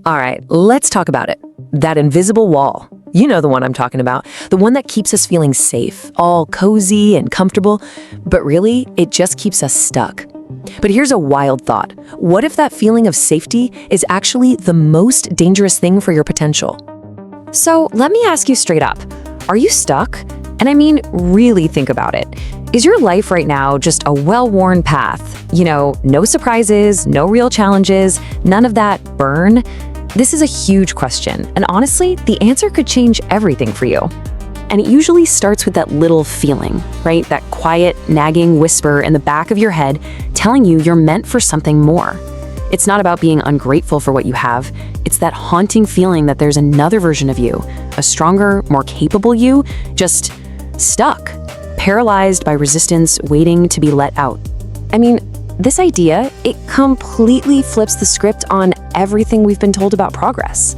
All right, let's talk about it. That invisible wall. You know the one I'm talking about. The one that keeps us feeling safe, all cozy and comfortable, but really, it just keeps us stuck. But here's a wild thought. What if that feeling of safety is actually the most dangerous thing for your potential? So let me ask you straight up, are you stuck? And I mean, really think about it. Is your life right now just a well-worn path? You know, no surprises, no real challenges, none of that burn? This is a huge question, and honestly, the answer could change everything for you. And it usually starts with that little feeling, right? That quiet, nagging whisper in the back of your head telling you you're meant for something more. It's not about being ungrateful for what you have. It's that haunting feeling that there's another version of you, a stronger, more capable you, just stuck, paralyzed by resistance, waiting to be let out. I mean, this idea, it completely flips the script on everything we've been told about progress.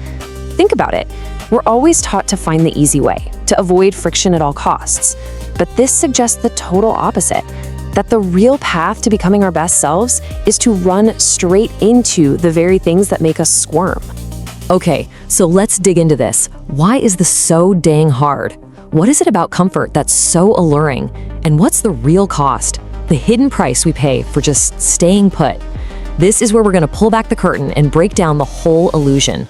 Think about it. We're always taught to find the easy way, to avoid friction at all costs. But this suggests the total opposite, that the real path to becoming our best selves is to run straight into the very things that make us squirm. Okay, so let's dig into this. Why is this so dang hard? What is it about comfort that's so alluring? And what's the real cost? The hidden price we pay for just staying put? This is where we're gonna pull back the curtain and break down the whole illusion.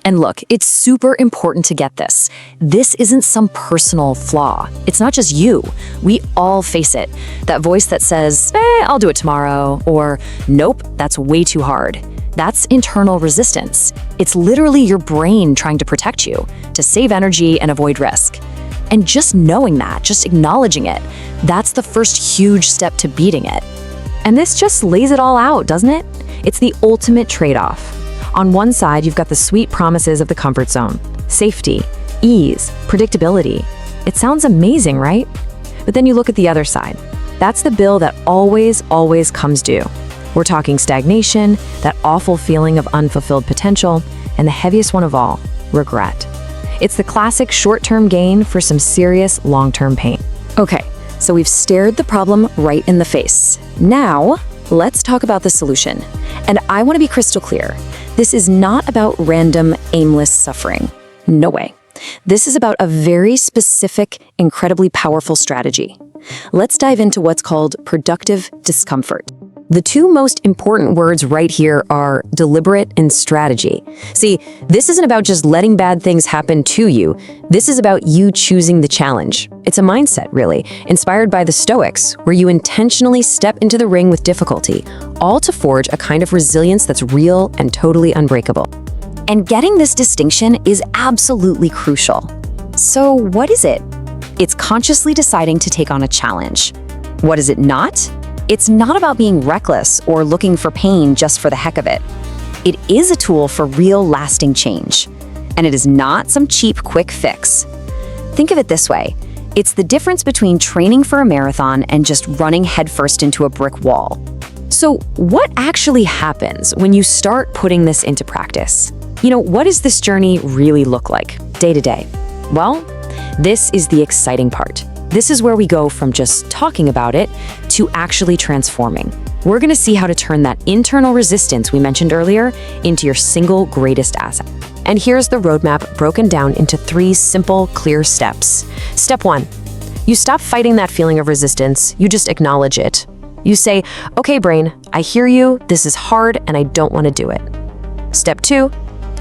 And look, it's super important to get this. This isn't some personal flaw. It's not just you. We all face it. That voice that says, I'll do it tomorrow, or nope, that's way too hard. That's internal resistance. It's literally your brain trying to protect you, to save energy and avoid risk. And just knowing that, just acknowledging it, that's the first huge step to beating it. And this just lays it all out, doesn't it? It's the ultimate trade-off. On one side, you've got the sweet promises of the comfort zone. Safety, ease, predictability. It sounds amazing, right? But then you look at the other side. That's the bill that always, always comes due. We're talking stagnation, that awful feeling of unfulfilled potential, and the heaviest one of all, regret. It's the classic short-term gain for some serious long-term pain. Okay, so we've stared the problem right in the face. Now, let's talk about the solution. And I want to be crystal clear. This is not about random, aimless suffering. No way. This is about a very specific, incredibly powerful strategy. Let's dive into what's called productive discomfort. The two most important words right here are deliberate and strategy. See, this isn't about just letting bad things happen to you. This is about you choosing the challenge. It's a mindset, really, inspired by the Stoics, where you intentionally step into the ring with difficulty, all to forge a kind of resilience that's real and totally unbreakable. And getting this distinction is absolutely crucial. So what is it? It's consciously deciding to take on a challenge. What is it not? It's not about being reckless or looking for pain just for the heck of it. It is a tool for real, lasting change. And it is not some cheap, quick fix. Think of it this way. It's the difference between training for a marathon and just running headfirst into a brick wall. So what actually happens when you start putting this into practice? You know, what does this journey really look like, day to day? Well, this is the exciting part. This is where we go from just talking about it to actually transforming. We're gonna see how to turn that internal resistance we mentioned earlier into your single greatest asset. And here's the roadmap broken down into 3 simple, clear steps. Step 1, you stop fighting that feeling of resistance, you just acknowledge it. You say, okay, brain, I hear you, this is hard, and I don't wanna do it. Step 2,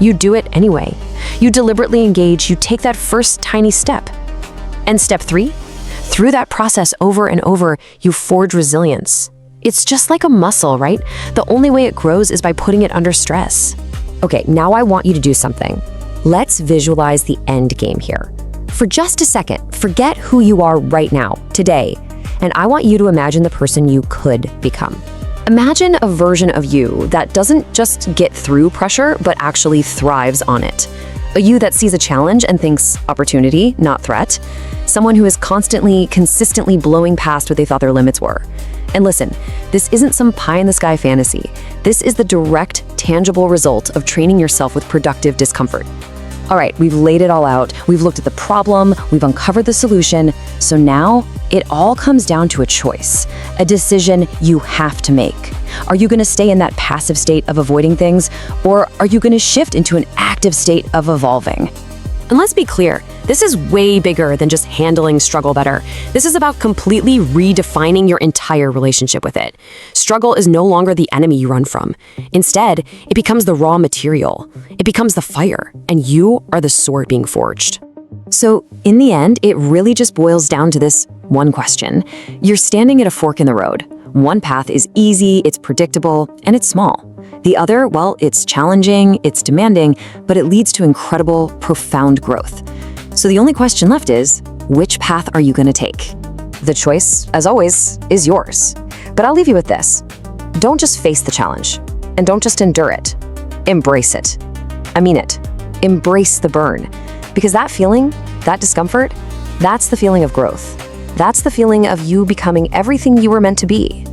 you do it anyway. You deliberately engage, you take that first tiny step. And step 3, through that process over and over, you forge resilience. It's just like a muscle, right? The only way it grows is by putting it under stress. Okay, now I want you to do something. Let's visualize the end game here. For just a second, forget who you are right now, today, and I want you to imagine the person you could become. Imagine a version of you that doesn't just get through pressure, but actually thrives on it. A you that sees a challenge and thinks opportunity, not threat. Someone who is constantly, consistently blowing past what they thought their limits were. And listen, this isn't some pie-in-the-sky fantasy. This is the direct, tangible result of training yourself with productive discomfort. All right, we've laid it all out. We've looked at the problem, we've uncovered the solution. So now It all comes down to a choice, a decision you have to make. Are you going to stay in that passive state of avoiding things, or are you going to shift into an active state of evolving? And let's be clear, this is way bigger than just handling struggle better. This is about completely redefining your entire relationship with it. Struggle is no longer the enemy you run from. Instead, it becomes the raw material. It becomes the fire, and you are the sword being forged. So, in the end, it really just boils down to this one question. You're standing at a fork in the road. One path is easy, it's predictable, and it's small. The other, well, it's challenging, it's demanding, but it leads to incredible, profound growth. So the only question left is, which path are you going to take? The choice, as always, is yours. But I'll leave you with this. Don't just face the challenge, and don't just endure it. Embrace it. I mean it. Embrace the burn. Because that feeling, that discomfort, that's the feeling of growth. That's the feeling of you becoming everything you were meant to be.